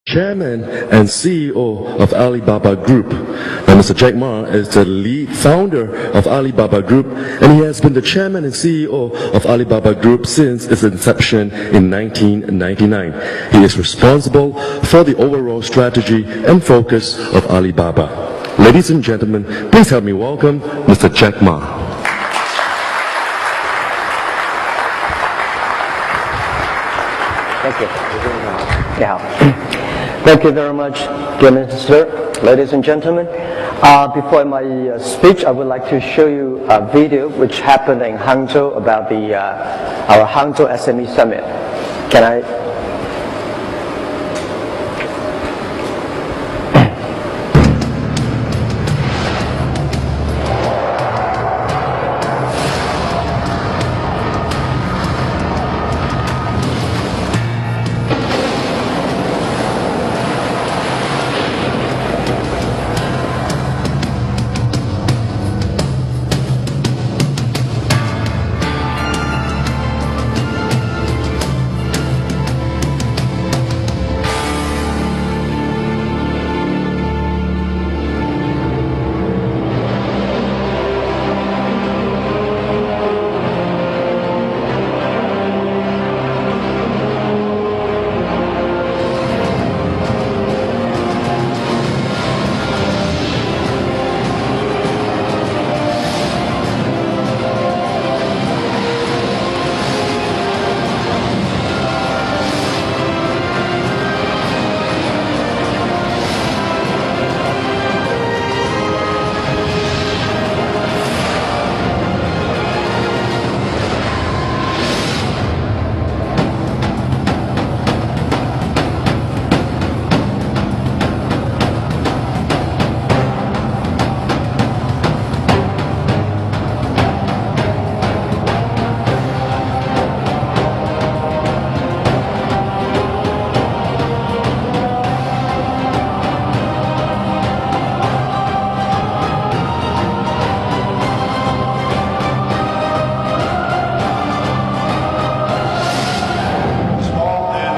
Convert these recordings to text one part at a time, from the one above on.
Chairman and CEO of Alibaba Group. Now, Mr. Jack Ma is the lead founder of Alibaba Group, and he has been the chairman and CEO of Alibaba Group since its inception in 1999. He is responsible for the overall strategy and focus of Alibaba. Ladies and gentlemen, please help me welcome Mr. Jack Ma. Thank you. Yeah. Thank you very much, dear Minister, ladies and gentlemen. Before my speech, I would like to show you a video which happened in Hangzhou about our Hangzhou SME Summit. Can I?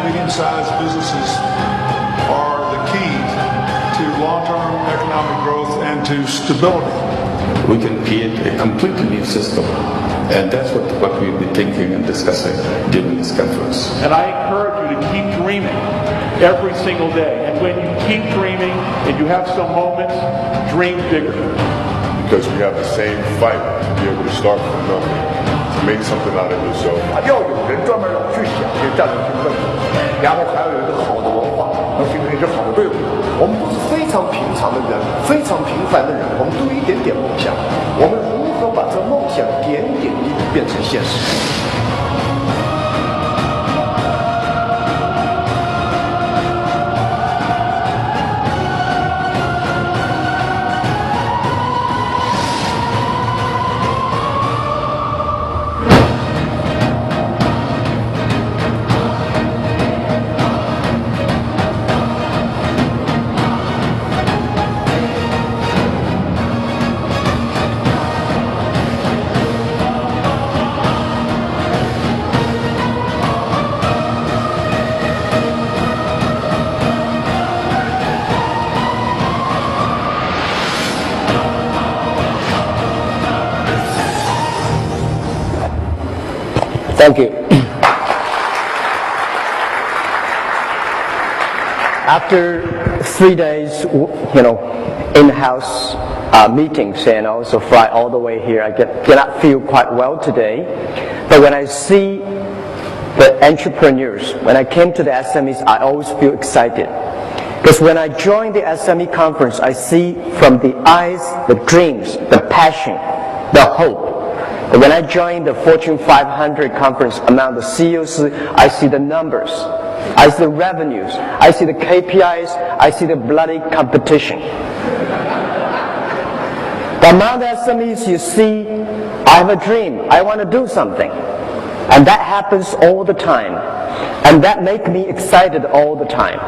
Medium-sized businesses are the key to long-term economic growth and to stability. We can create a completely new system, and that's what we've been thinking and discussing during this conference. And I encourage you to keep dreaming every single day. And when you keep dreaming and you have some moments, dream bigger. Because we have the same fight to be able to start from nothing, to make something out of yourself. 要有人专门去想这战略性问题，然后还要有一个好的文化，能形成一支好的队伍。我们都是非常平常的人，非常平凡的人，我们都有一点点梦想。我们如何把这梦想点点滴滴变成现实？ Thank you. After 3 days, in-house meetings and also fly all the way here, I cannot feel quite well today. But when I see the entrepreneurs, when I came to the SMEs, I always feel excited. Because when I join the SME conference, I see from the eyes, the dreams, the passion, the hope. When I joined the Fortune 500 conference among the CEOs, I see the numbers, I see the revenues, I see the KPIs, I see the bloody competition. But among the SMEs, you see, I have a dream, I want to do something. And that happens all the time. And that makes me excited all the time.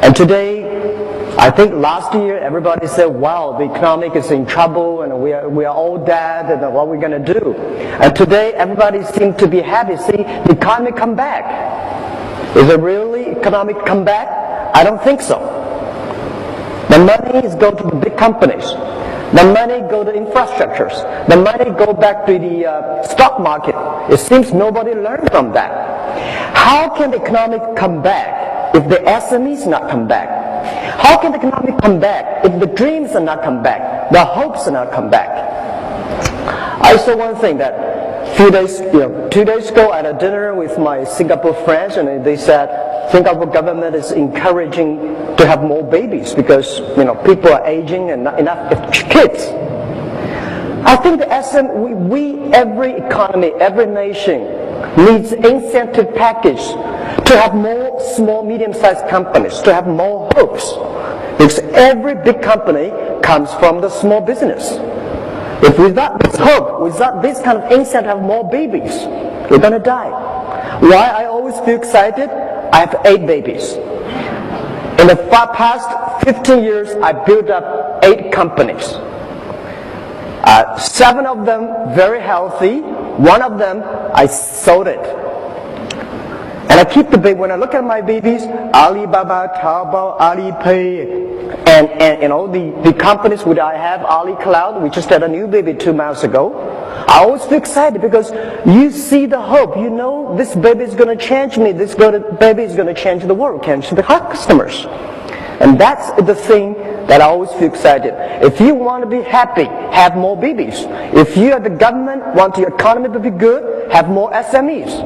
And today, I think last year everybody said, wow, the economic is in trouble and we are all dead and what are we going to do? And today everybody seems to be happy. See, the economy come back. Is it really economic comeback? I don't think so. The money is go to the big companies. The money go to infrastructures. The money go back to the stock market. It seems nobody learned from that. How can the economy come back if the SMEs not come back? How can the economy come back if the dreams are not come back, the hopes are not come back? I saw one thing that 2 days ago I had a dinner with my Singapore friends, and they said Singapore government is encouraging to have more babies because people are aging and not enough kids. I think every economy, every nation needs incentive package to have more small, medium-sized companies, to have more hopes. Because every big company comes from the small business. If without this hope, without this kind of incentive to have more babies, you're going to die. Why I always feel excited? I have 8 babies. In the past 15 years, I built up 8 companies. 7 of them very healthy. 1 of them, I sold it. And I keep the baby. When I look at my babies, Alibaba, Taobao, Alipay, and the companies which I have, Ali Cloud, we just had a new baby 2 months ago. I always feel excited because you see the hope. This baby is going to change me. This baby is going to change the world, change the customers. And that's the thing that I always feel excited. If you want to be happy, have more babies. If you are the government, want your economy to be good, have more SMEs.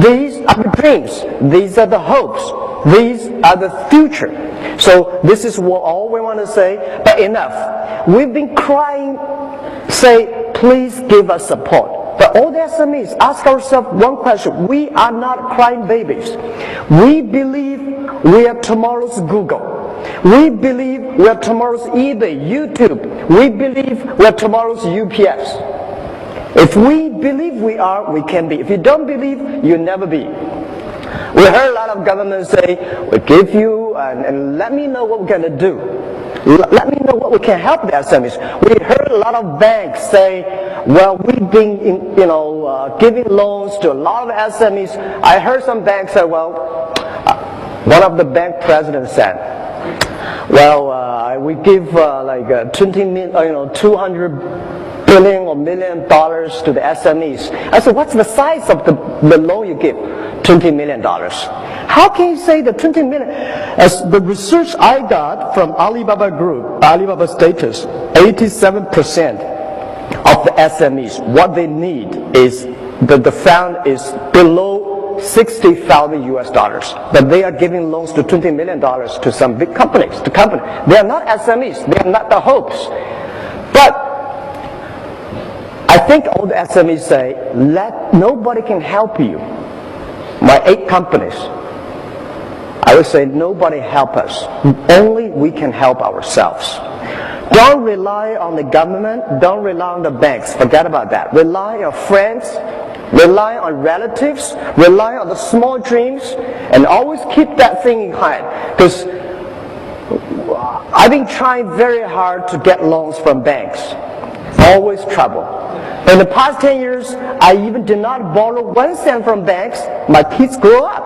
These are the dreams. These are the hopes. These are the future. So this is all we want to say, but enough. We've been crying, say, please give us support. But all the SMEs, ask ourselves one question. We are not crying babies. We believe we are tomorrow's Google. We believe we are tomorrow's eBay, YouTube. We believe we are tomorrow's UPS. If we believe we are, we can be. If you don't believe, you'll never be. We heard a lot of governments say, we give you and let me know what we're going to do. Let me know what we can help the SMEs. We heard a lot of banks say, well, we've been giving loans to a lot of SMEs. I heard some banks say, well, one of the bank presidents said, well, we give like 200 billion or $1 million to the SMEs. I said, what's the size of the loan you give? $20 million. How can you say the 20 million? As the research I got from Alibaba Group, Alibaba status, 87% of the SMEs, what they need is the fund is below $60,000, but they are giving loans to $20 million to some big companies. They are not SMEs. They are not the hopes. But I think all the SMEs say, nobody can help you. My 8 companies, I would say nobody help us. Only we can help ourselves. Don't rely on the government. Don't rely on the banks. Forget about that. Rely on friends. Rely on relatives. Rely on the small dreams. And always keep that thing in mind. Because I've been trying very hard to get loans from banks. Always trouble. In the past 10 years, I even did not borrow 1 cent from banks. My kids grew up.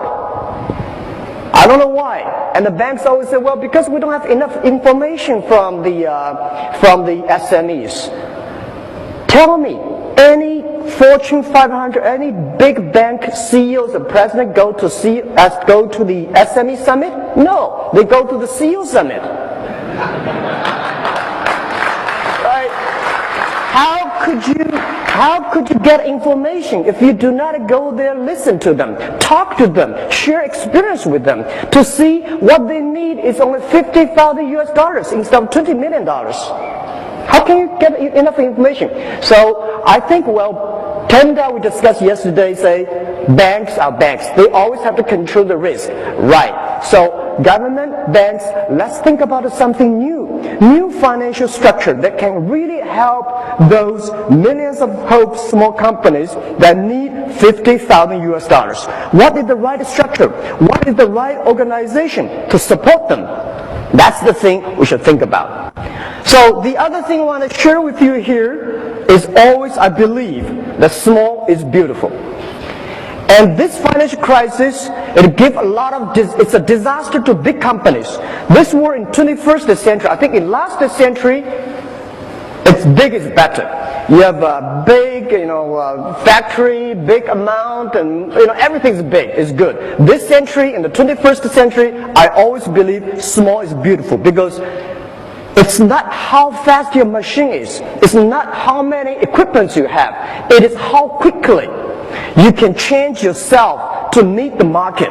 I don't know why. And the banks always say, well, because we don't have enough information from the SMEs. Tell me, any Fortune 500, any big bank CEOs or president go to the SME summit? No, they go to the CEO summit. Right? How could you get information if you do not go there, listen to them, talk to them, share experience with them to see what they need is only $50,000 instead of $20 million? How can you get enough information? So I think, well, Tenda we discussed yesterday say banks are banks. They always have to control the risk. Right. So government, banks, let's think about something new financial structure that can really help those millions of hope small companies that need $50,000. What is the right structure? What is the right organization to support them? That's the thing we should think about. So the other thing I want to share with you here is always I believe that small is beautiful. And this financial crisis, it's a disaster to big companies. This war in 21st century, I think in last century, it's big is better. You have a big, factory, big amount, and everything's big, is good. This century, in the 21st century, I always believe small is beautiful because it's not how fast your machine is. It's not how many equipments you have. It is how quickly you can change yourself to meet the market.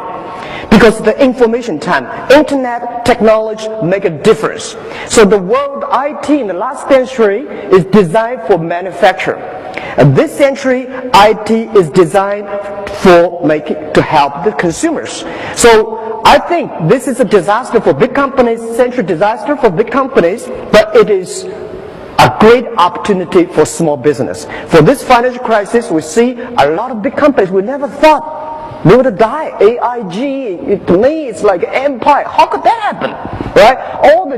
Because the information time, internet, technology make a difference. So the world IT in the last century is designed for manufacturing. And this century, IT is designed to help the consumers. So I think this is a disaster for big companies, century disaster for big companies, but it is a great opportunity for small business. For this financial crisis, we see a lot of big companies we never thought they would die. AIG, to me, it's like an empire. How could that happen? Right? All the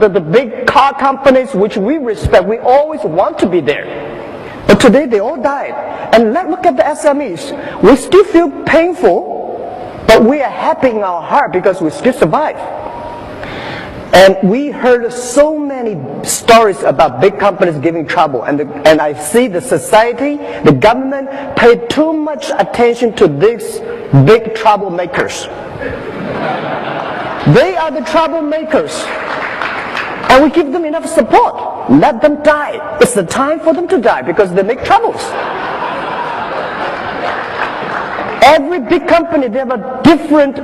the big car companies which we respect, we always want to be there. But today they all died. And look at the SMEs. We still feel painful, but we are happy in our heart because we still survive. And we heard so many stories about big companies giving trouble, and I see the society, the government paid too much attention to these big troublemakers. They are the troublemakers, and we give them enough support. Let them die. It's the time for them to die because they make troubles. Every big company, they have a different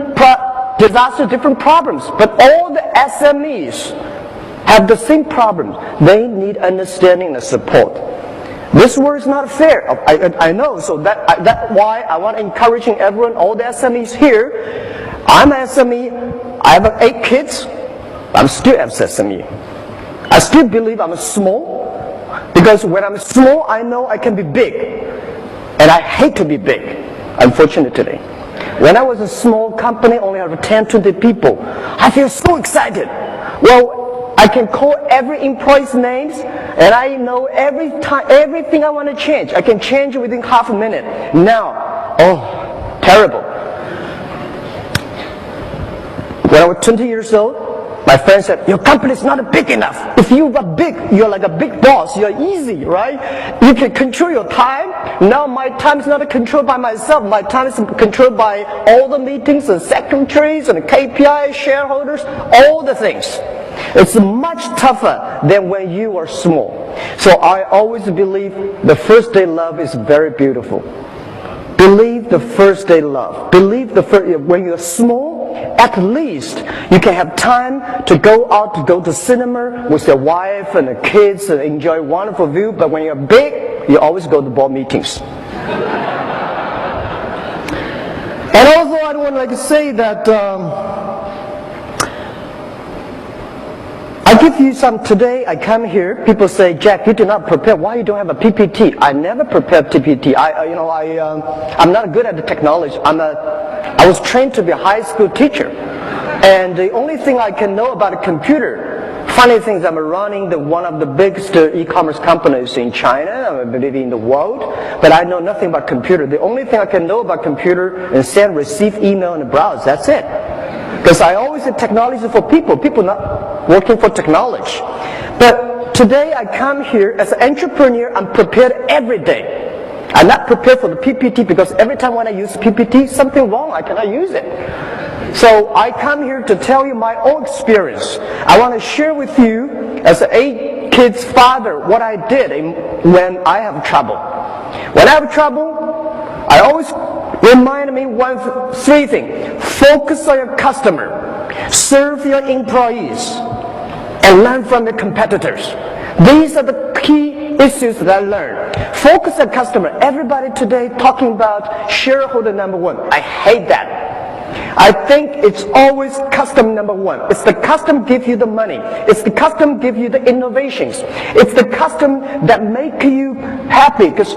disaster, different problems, but all the SMEs have the same problems. They need understanding and support. This world is not fair. I know, so that's why I want to encouraging everyone, all the SMEs here. I'm an SME. I have 8 kids. I'm still an SME. I still believe I'm small because when I'm small, I know I can be big, and I hate to be big, unfortunately. When I was a small company, only have 10, 20 people, I feel so excited. Well, I can call every employee's names, and I know everything I want to change. I can change it within half a minute. Now, terrible. When I was 20 years old, my friend said, your company is not big enough. If you are big, you're like a big boss. You're easy, right? You can control your time. Now my time is not controlled by myself. My time is controlled by all the meetings and secretaries and KPI, shareholders, all the things. It's much tougher than when you are small. So I always believe the first day love is very beautiful. Believe the first day love. Believe when you're small, at least you can have time to go out, to go to cinema with your wife and the kids and enjoy a wonderful view. But when you're big, you always go to board meetings. And also I would like to say that I give you some today. I come here, people say, Jack, you did not prepare. Why you don't have a PPT? I never prepared PPT. I'm not good at the technology. I was trained to be a high school teacher, and the only thing I can know about a computer, funny things, I'm running one of the biggest e-commerce companies in China, I believe in the world, but I know nothing about computer. The only thing I can know about computer is send, receive email, and browse. That's it. Because I always say technology for people not working for technology. But today I come here as an entrepreneur, I'm prepared every day. I'm not prepared for the PPT because every time when I use PPT, something wrong, I cannot use it. So I come here to tell you my own experience. I want to share with you, as an 8 kids father, what I did when I have trouble. When I have trouble, I always remind me 3 things. Focus on your customer, serve your employees, and learn from your competitors. These are the key issues that I learned. Focus on customer. Everybody today talking about shareholder number 1. I hate that. I think it's always customer number 1. It's the customer give you the money. It's the customer give you the innovations. It's the customer that make you happy. Because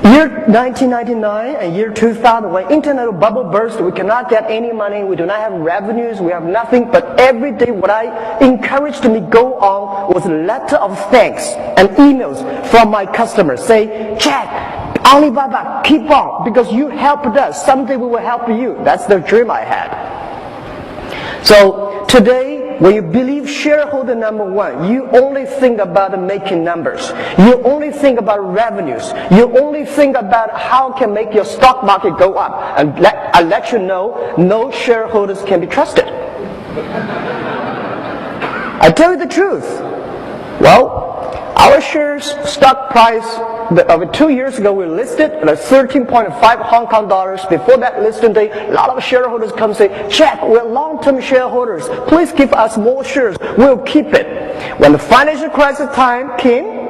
year 1999 and year 2000, when internet bubble burst, we cannot get any money, we do not have revenues, we have nothing, but every day what I encouraged me go on was a letter of thanks and emails from my customers say, Jack, Alibaba, keep on, because you helped us. Someday we will help you. That's the dream I had. So today, when you believe shareholder number one, you only think about making numbers. You only think about revenues. You only think about how can make your stock market go up. And I let you know, no shareholders can be trusted. I tell you the truth. Well, our shares stock price of 2 years ago we listed at 13.5 Hong Kong dollars. Before that listing day, a lot of shareholders come and say, Jack, we're long-term shareholders. Please give us more shares. We'll keep it. When the financial crisis time came,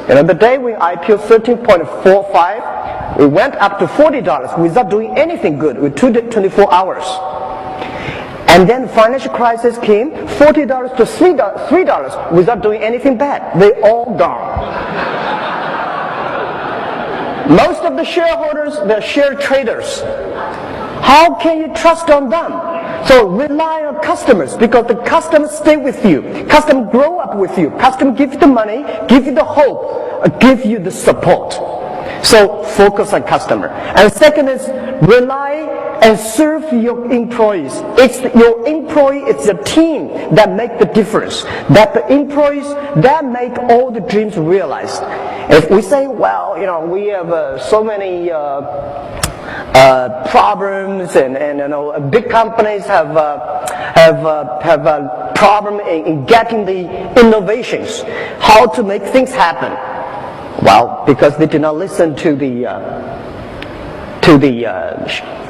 the day we IPO 13.45, we went up to $40 without doing anything good with 24 hours. And then the financial crisis came, $40 to $3 without doing anything bad. They all gone. Most of the shareholders, they're share traders. How can you trust on them? So rely on customers, because the customers stay with you. Customers grow up with you. Customers give you the money, give you the hope, give you the support. So focus on customer. And second is rely and serve your employees. It's your employee, it's your team that make the difference. That the employees that make all the dreams realized. If we say, well, we have so many problems, and big companies have a problem in getting the innovations, how to make things happen. Well, because they did not listen to the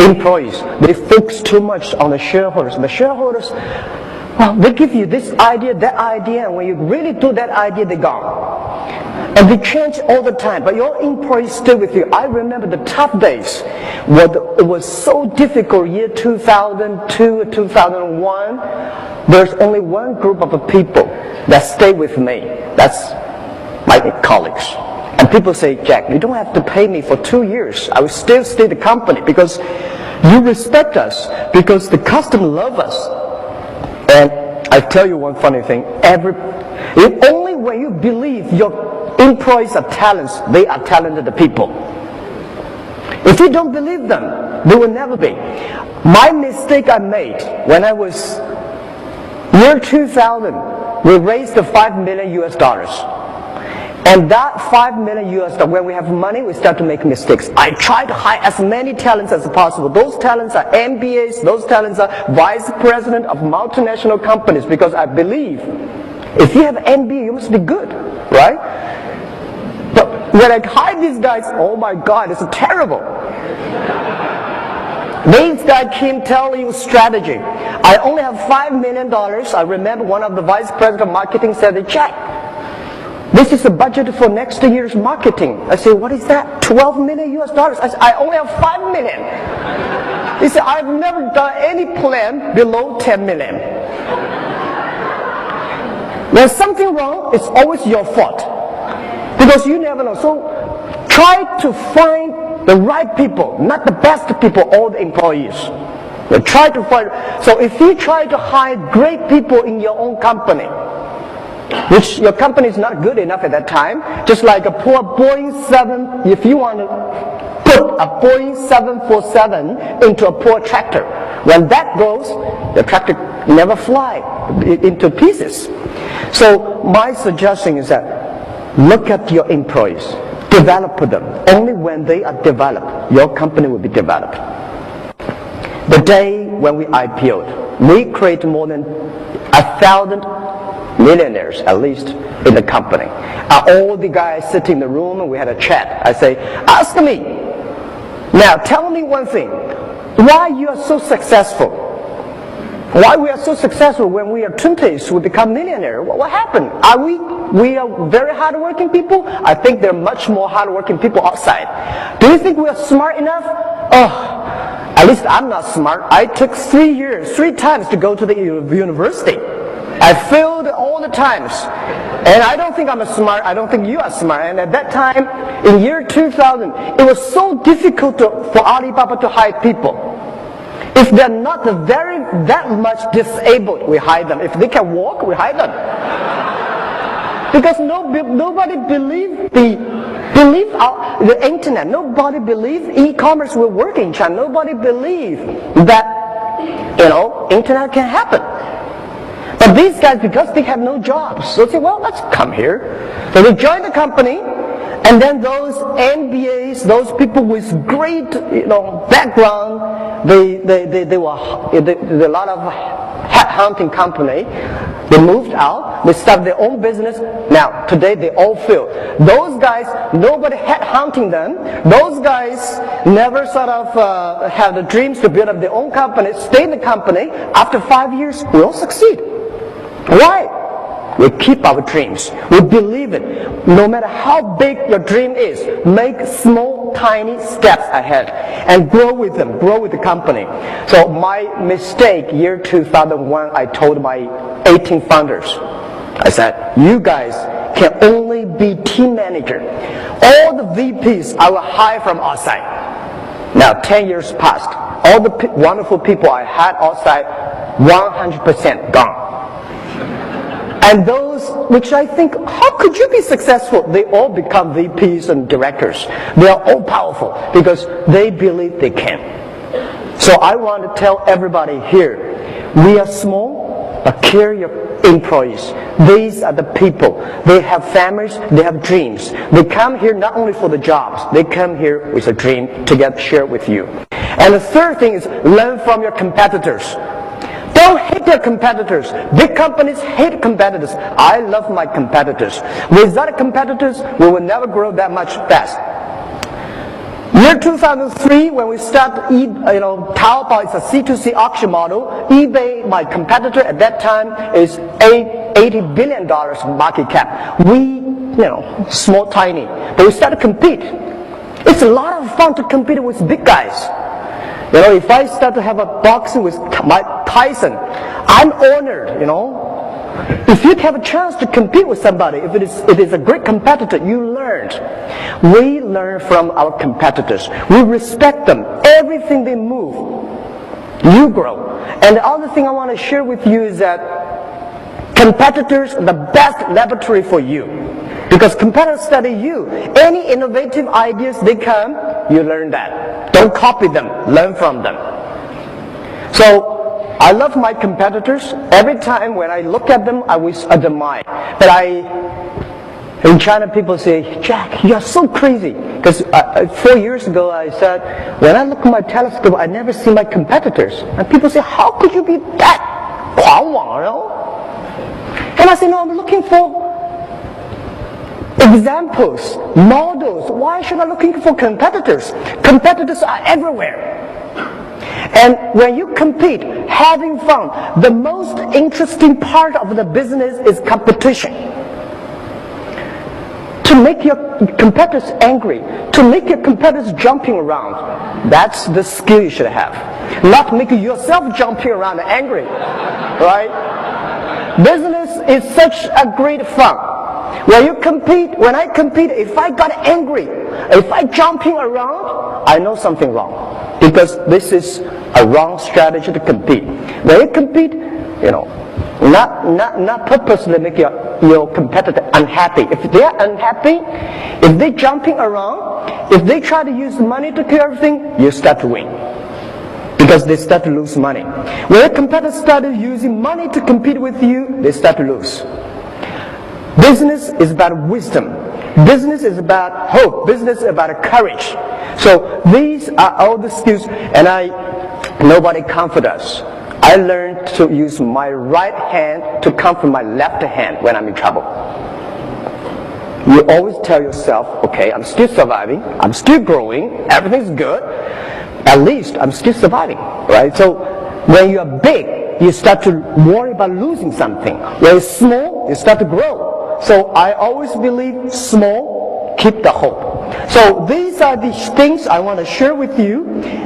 employees. They focus too much on the shareholders. The shareholders, well, they give you this idea, that idea, and when you really do that idea, they're gone. And they change all the time, but your employees stay with you. I remember the tough days. It was so difficult, year 2002, 2001. There's only one group of people that stay with me. That's my colleagues. And people say, Jack, you don't have to pay me for 2 years. I will still stay the company because you respect us, because the customer love us. And I tell you one funny thing. Only when you believe your employees are talents, they are talented people. If you don't believe them, they will never be. My mistake I made when I was year 2000, we raised $5 million US. And that $5 million US, when we have money, we start to make mistakes. I try to hire as many talents as possible. Those talents are MBAs, those talents are vice president of multinational companies, because I believe if you have MBA, you must be good, right? But when I hire these guys, oh my God, it's terrible. These guys came telling you strategy. I only have $5 million. I remember one of the vice president of marketing said, Jack, this is the budget for next year's marketing. I say, what is that? $12 million US. I said, I only have $5 million. He said, I've never done any plan below $10 million. When something wrong, it's always your fault. Because you never know. So try to find the right people, not the best people, all the employees. But try to find. So if you try to hire great people in your own company, which your company is not good enough at that time, just like a poor Boeing 7, if you want to put a Boeing 747 into a poor tractor, when that goes, the tractor never fly into pieces. So my suggestion is that look at your employees, develop them. Only when they are developed, your company will be developed. The day when we IPO'd, we created more than 1,000 millionaires, at least, in the company. All the guys sitting in the room, and we had a chat. I say, ask me. Now, tell me one thing. Why you are so successful? Why we are so successful when we are 20s, we become millionaire? What happened? We are very hardworking people? I think there are much more hardworking people outside. Do you think we are smart enough? Oh, at least I'm not smart. I took 3 times to go to the university. I failed all the times. And I don't think I'm smart. I don't think you are smart. And at that time, in year 2000, it was so difficult for Alibaba to hire people. If they're not that much disabled, we hire them. If they can walk, we hire them. Because nobody believed the believe the internet. Nobody believed e-commerce will work in China. Nobody believed that, internet can happen. But these guys, because they have no jobs, so they say, well, let's come here. So they join the company, and then those MBAs, those people with great, background, they were a lot of headhunting company. They moved out. They started their own business. Now, today they all fail. Those guys, nobody headhunting them. Those guys never sort of have the dreams to build up their own company, stay in the company. After 5 years, we all succeed. Why? We keep our dreams. We believe it. No matter how big your dream is, make small, tiny steps ahead and grow with them, grow with the company. So my mistake, year 2001, I told my 18 founders, I said, you guys can only be team manager. All the VPs I will hire from outside. Now 10 years passed. All the wonderful people I had outside, 100% gone. And those which I think, how could you be successful? They all become VPs and directors. They are all powerful because they believe they can. So I want to tell everybody here, we are small, but care your employees. These are the people. They have families, they have dreams. They come here not only for the jobs, they come here with a dream to get shared with you. And the third thing is learn from your competitors. Don't hate your competitors. Big companies hate competitors. I love my competitors. Without competitors, we will never grow that much fast. Year 2003, when we start, Taobao is a C2C auction model. eBay, my competitor at that time, is $80 billion market cap. We, small, tiny, but we start to compete. It's a lot of fun to compete with big guys. If I start to have a boxing with Mike Tyson, I'm honored, If you have a chance to compete with somebody, if it is a great competitor, you learned. We learn from our competitors. We respect them. Everything they move, you grow. And the other thing I want to share with you is that competitors are the best laboratory for you. Because competitors study you. Any innovative ideas they come, you learn that. Don't copy them, learn from them. So, I love my competitors. Every time when I look at them, I always admire. But in China people say, Jack, you're so crazy. Because 4 years ago I said, when I look at my telescope, I never see my competitors. And people say, how could you be that 狂妄, And I say, no, I'm looking for examples, models. Why should I looking for competitors? Competitors are everywhere. And when you compete, having fun, the most interesting part of the business is competition. To make your competitors angry, to make your competitors jumping around, that's the skill you should have. Not making yourself jumping around and angry, right? Business is such a great fun. When I compete, if I got angry, if I jumping around, I know something wrong. Because this is a wrong strategy to compete. When you compete, not purposely make your competitor unhappy. If they are unhappy, if they jumping around, if they try to use money to do everything, you start to win. Because they start to lose money. When a competitor started using money to compete with you, they start to lose. Business is about wisdom. Business is about hope. Business is about courage. So these are all the skills, and nobody comfort us. I learned to use my right hand to comfort my left hand when I'm in trouble. You always tell yourself, okay, I'm still surviving, I'm still growing, everything's good, at least I'm still surviving, right? So when you are big, you start to worry about losing something. When you're small, you start to grow. So I always believe small, keep the hope. So these are the things I want to share with you.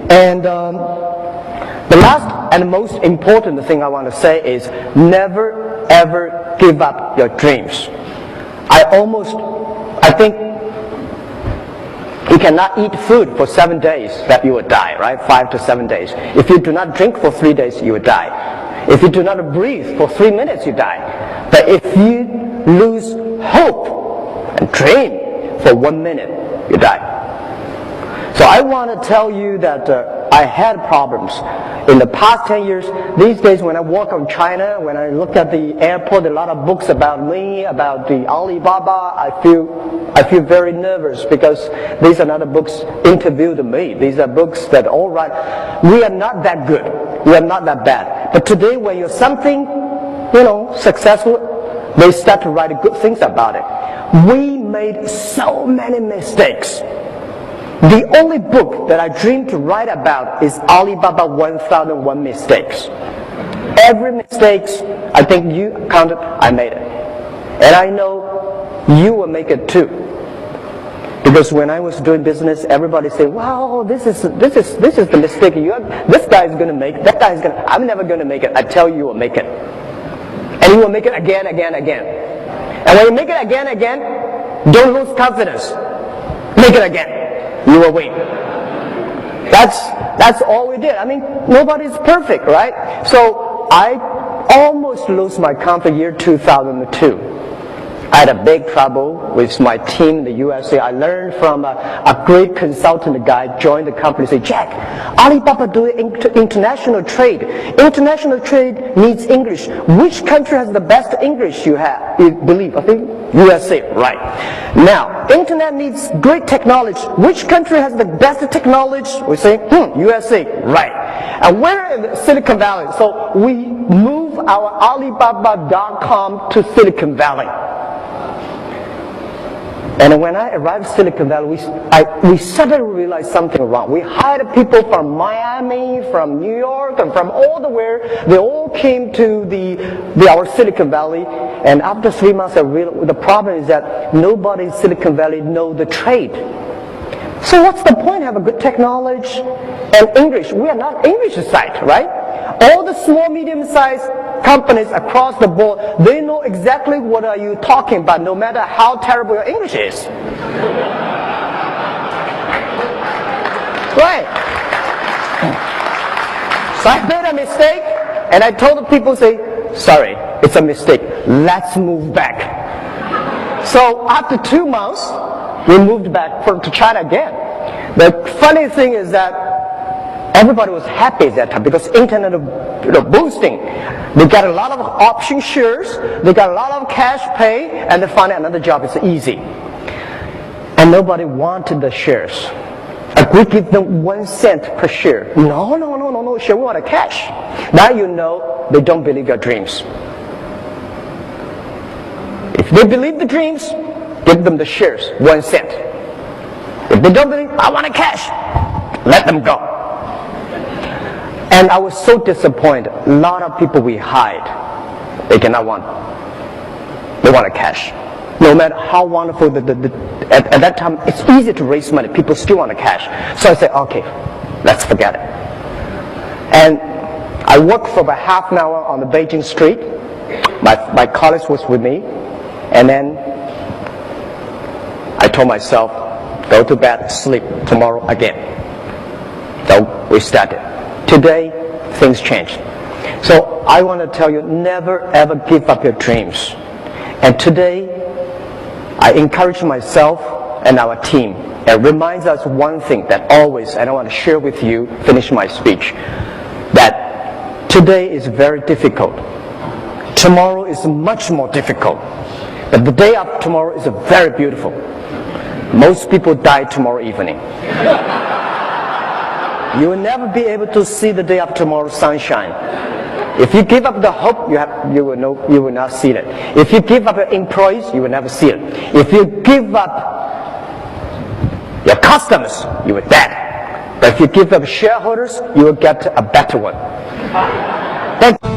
And the last and most important thing I want to say is never ever give up your dreams. I think you cannot eat food for 7 days that you will die, right? 5 to 7 days. If you do not drink for 3 days, you will die. If you do not breathe for 3 minutes, you die. But if you lose hope and dream, for 1 minute, you die. So I want to tell you that I had problems in the past 10 years. These days when I walk on China, when I look at the airport, a lot of books about me, about the Alibaba, I feel very nervous because these are not the books interviewed me. These are books that all right, we are not that good. We are not that bad. But today when you're something, successful, they start to write good things about it. We made so many mistakes. The only book that I dream to write about is Alibaba 1001 Mistakes. Every mistake, I think you counted, I made it. And I know you will make it too. Because when I was doing business, everybody say, wow, this is the mistake this guy is going to make, that guy is going to, I'm never going to make it. I tell you, you will make it. And you will make it again. And when you make it again, don't lose confidence. Make it again. You will win. That's all we did. I mean, nobody's perfect, right? So I almost lost my confidence year 2002. I had a big trouble with my team in the USA. I learned from a great consultant guy, joined the company, said, Jack, Alibaba doing international trade. International trade needs English. Which country has the best English you believe? I think USA, right. Now, internet needs great technology. Which country has the best technology? We say, USA, right. And we're in Silicon Valley, so we move our Alibaba.com to Silicon Valley. And when I arrived in Silicon Valley, we suddenly realized something wrong. We hired people from Miami, from New York, and from all the where. They all came to our Silicon Valley. And after 3 months, I realized the problem is that nobody in Silicon Valley knows the trade. So what's the point? Have a good technology and English. We are not English site, right? All the small, medium-sized companies across the board, they know exactly what are you talking about, no matter how terrible your English is. Right. So I made a mistake, and I told the people, say, sorry, it's a mistake. Let's move back. So after 2 months, we moved back to China again. The funny thing is that everybody was happy at that time because internet boosting. They got a lot of option shares, they got a lot of cash pay, and they find another job is easy. And nobody wanted the shares. We give them 1 cent per share. No, share, we want a cash. Now you know they don't believe your dreams. If they believe the dreams, give them the shares, 1 cent. If they don't believe, I want a cash, let them go. And I was so disappointed. A lot of people we hired, they want a cash. No matter how wonderful, at that time, it's easy to raise money. People still want a cash. So I said, okay, let's forget it. And I worked for about half an hour on the Beijing street. My colleague was with me. And then I told myself, go to bed, sleep, tomorrow again. So we started. Today, things changed. So I want to tell you, never ever give up your dreams. And today, I encourage myself and our team. It reminds us one thing that always, and I want to share with you, finish my speech, that today is very difficult. Tomorrow is much more difficult. But the day after tomorrow is very beautiful. Most people die tomorrow evening. You will never be able to see the day after tomorrow sunshine. If you give up the hope, you will not see it. If you give up your employees, you will never see it. If you give up your customers, you will dead. But if you give up shareholders, you will get a better one. Thank you.